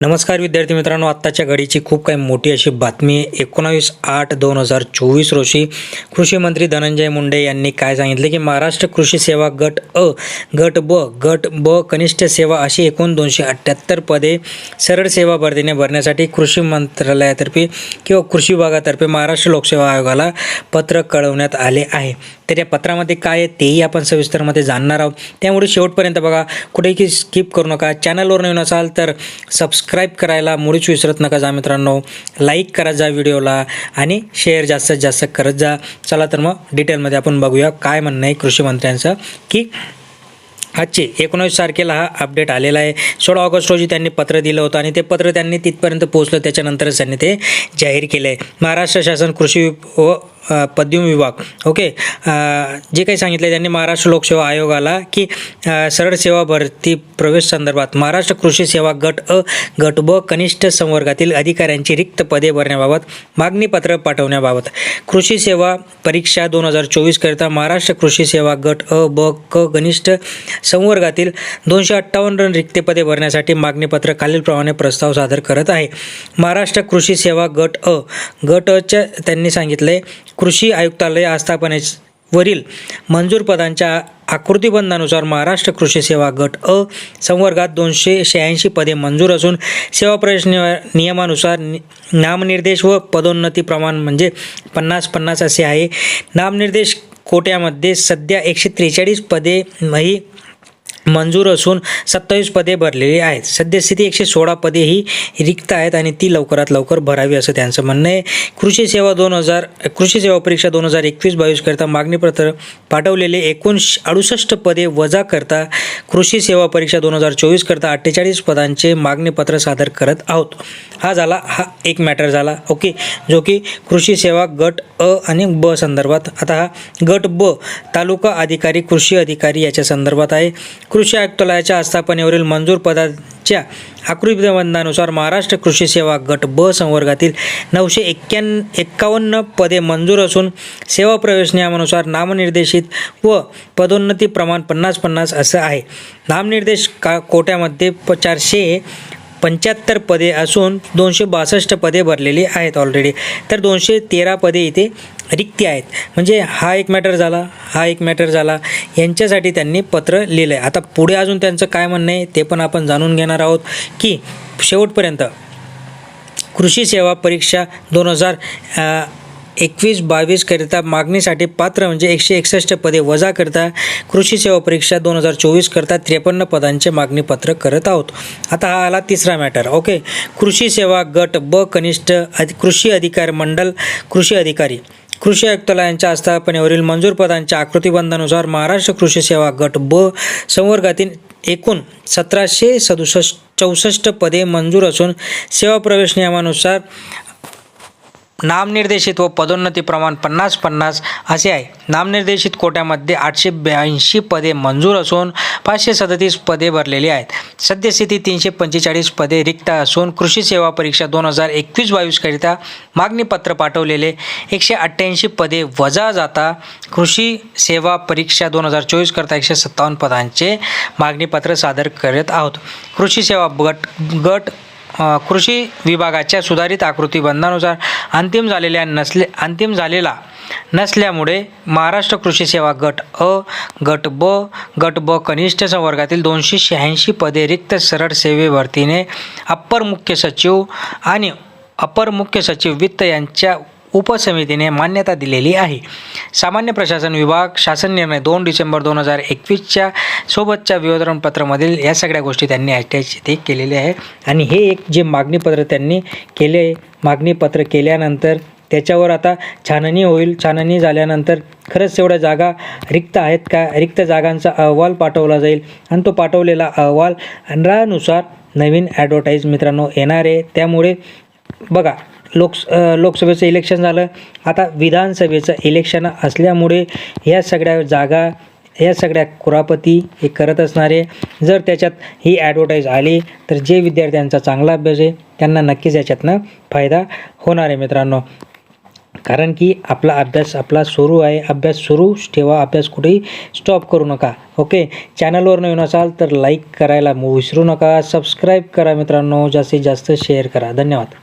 नमस्कार विद्यार्थी मित्रांनो, आत्ताच्या घडीची खूप काही मोठी अशी बातमी आहे. 19/8/2024 रोजी कृषी मंत्री धनंजय मुंडे यांनी काय सांगितले की महाराष्ट्र कृषी सेवा गट अ, गट ब कनिष्ठ सेवा अशी एकूण 278 पदे सरळ सेवा भरतीने भरण्यासाठी कृषी मंत्रालयातर्फे किंवा कृषी विभागातर्फे महाराष्ट्र लोकसेवा आयोगाला पत्र कळवण्यात आले आहे. तर या पत्रामध्ये काय आहे तेही आपण सविस्तरमध्ये जाणणार आहोत, त्यामुळे शेवटपर्यंत बघा, कुठेही स्किप करू नका. चॅनलवर नवीन असाल तर सबस्क्राईब करायला मुळीच विसरत नका जा मित्रांनो. लाईक करा जा व्हिडिओला आणि शेअर जास्तीत जास्त करत जा. चला तर मग डिटेलमध्ये आपण बघूया काय म्हणणं आहे कृषी मंत्र्यांचं. की आजचे 19 तारखेला हा अपडेट आलेला आहे. 16 ऑगस्ट रोजी त्यांनी पत्र दिलं होतं आणि ते पत्र त्यांनी तिथपर्यंत पोहोचलं, त्याच्यानंतरच त्यांनी ते जाहीर केलं आहे. महाराष्ट्र शासन कृषी व पदवी विभाग जे काही सांगितलं त्यांनी महाराष्ट्र लोकसेवा आयोगाला की सरळ सेवा भरती प्रवेश संदर्भात महाराष्ट्र कृषी सेवा गट अ, गट ब कनिष्ठ संवर्गातील अधिकाऱ्यांची रिक्त पदे भरण्याबाबत मागणीपत्र पाठवण्याबाबत कृषी सेवा परीक्षा 2024 करिता महाराष्ट्र कृषी सेवा गट अ, ब, क कनिष्ठ संवर्गातील 258 रिक्त पदे भरण्यासाठी मागणीपत्र खालीलप्रमाणे प्रस्ताव सादर करत आहे. महाराष्ट्र कृषी सेवा गट अ, गट अच्या त्यांनी सांगितले कृषी आयुक्तालय आस्थापनेवरील मंजूर पदांच्या आकृतिबंधानुसार महाराष्ट्र कृषी सेवा गट अ संवर्गात 286 पदे मंजूर असून सेवा प्रवेश नियमानुसार नामनिर्देश व पदोन्नती प्रमाण म्हणजे 50-50 असे आहे. नामनिर्देश कोट्यामध्ये सध्या 143 पदे ही मंजूर असून 27 पदे भरलेली आहेत. सद्यस्थिती 116 पदे ही रिक्त आहेत आणि ती लवकरात लवकर भरावी असं त्यांचं म्हणणं आहे. कृषी सेवा परीक्षा 2021-22 करता मागणीपत्र पाठवलेले एकूण 68 पदे वजा करता कृषी सेवा परीक्षा 2024 करता 48 पदांचे मागणीपत्र सादर करत आहोत. हा एक मॅटर झाला. ओके, जो की कृषी सेवा गट अ आणि ब संदर्भात. आता हा गट ब तालुका अधिकारी कृषी अधिकारी याच्या संदर्भात आहे. कृषी आयुक्तालयाच्या आस्थापनेवरील मंजूर पदाच्या आकृतिबंधानुसार महाराष्ट्र कृषी सेवा गट ब संवर्गातील 951 पदे मंजूर असून सेवा प्रवेश नियमानुसार नामनिर्देशित व पदोन्नती प्रमाण 50-50 असं आहे. नामनिर्देश कोट्यामध्ये 475 पदे असून 262 पदे भरलेली आहेत ऑलरेडी. तर 213 पदे इथे रिक्त आहेत. म्हणजे हा एक मॅटर झाला. यांच्यासाठी त्यांनी पत्र लिहिलं आहे. आता पुढे अजून त्यांचं काय म्हणणं आहे ते पण आपण जाणून घेणार आहोत. की शेवटपर्यंत कृषी सेवा परीक्षा 2021-22 करिता मागणीसाठी पात्र म्हणजे 161 पदे वजा करता कृषी सेवा परीक्षा 2024 करता 53 पदांचे मागणीपत्र करत आहोत. आता हा आला तिसरा मॅटर. ओके, कृषी सेवा गट ब कनिष्ठ कृषी अधिकारी मंडल कृषी अधिकारी कृषी आयुक्तालयांच्या आस्थापनेवरील मंजूर पदांच्या आकृतिबंधानुसार महाराष्ट्र कृषी सेवा गट ब संवर्गातील एकूण 1764 पदे मंजूर असून सेवा प्रवेश नियमानुसार नामनिर्देशित व पदोन्नती प्रमाण 50-50 असे आहे. नामनिर्देशित कोट्यामध्ये 882 पदे मंजूर असून 537 पदे भरलेली आहेत. सद्यस्थिती 345 पदे रिक्त असून कृषी सेवा परीक्षा 2021-22 करिता मागणीपत्र पाठवलेले 188 पदे वजा जाता कृषी सेवा परीक्षा 2024 करता 157 पदांचे मागणीपत्र सादर करत आहोत. कृषी सेवा गट कृषी विभागाच्या सुधारित आकृतिबंधानुसार अंतिम झालेला नसल्यामुळे महाराष्ट्र कृषी सेवा गट अ, गट ब कनिष्ठ संवर्गातील 286 पदे रिक्त सरळ सेवे भरतीने अप्पर मुख्य सचिव आणि अपर मुख्य सचिव वित्त यांच्या उपसमितीने मान्यता दिलेली आहे. सामान्य प्रशासन विभाग शासन निर्णय 2 डिसेंबर 2021 सोबतच्या विवरणपत्रामधील या सगळ्या गोष्टी त्यांनी अटॅच ते केलेले आहे. आणि हे एक जे मागणीपत्र त्यांनी केले, मागणीपत्र केल्यानंतर त्याच्यावर आता छाननी होईल. छाननी झाल्यानंतर खरंच तेवढ्या जागा रिक्त आहेत का, रिक्त जागांचा अहवाल पाठवला जाईल आणि तो पाठवलेला अहवालानुसार नवीन ॲडव्हर्टाईज मित्रांनो येणार आहे. त्यामुळे बघा, लोकसभेचं इलेक्शन झालं, आता विधानसभेचं इलेक्शन असल्यामुळे ह्या सगळ्या जागा, ह्या सगळ्या कुरापती हे करत असणारे. जर त्याच्यात ही ॲडव्हर्टाईज आली तर जे विद्यार्थ्यांचा चांगला अभ्यास आहे त्यांना नक्कीच याच्यातनं फायदा होणार आहे मित्रांनो. कारण की आपला अभ्यास सुरू आहे. अभ्यास सुरू ठेवा, अभ्यास कुठेही स्टॉप करू नका. ओके, चॅनलवर नवीन असाल तर लाईक करायला विसरू नका. सबस्क्राईब करा मित्रांनो, जास्तीत जास्त शेअर करा. धन्यवाद.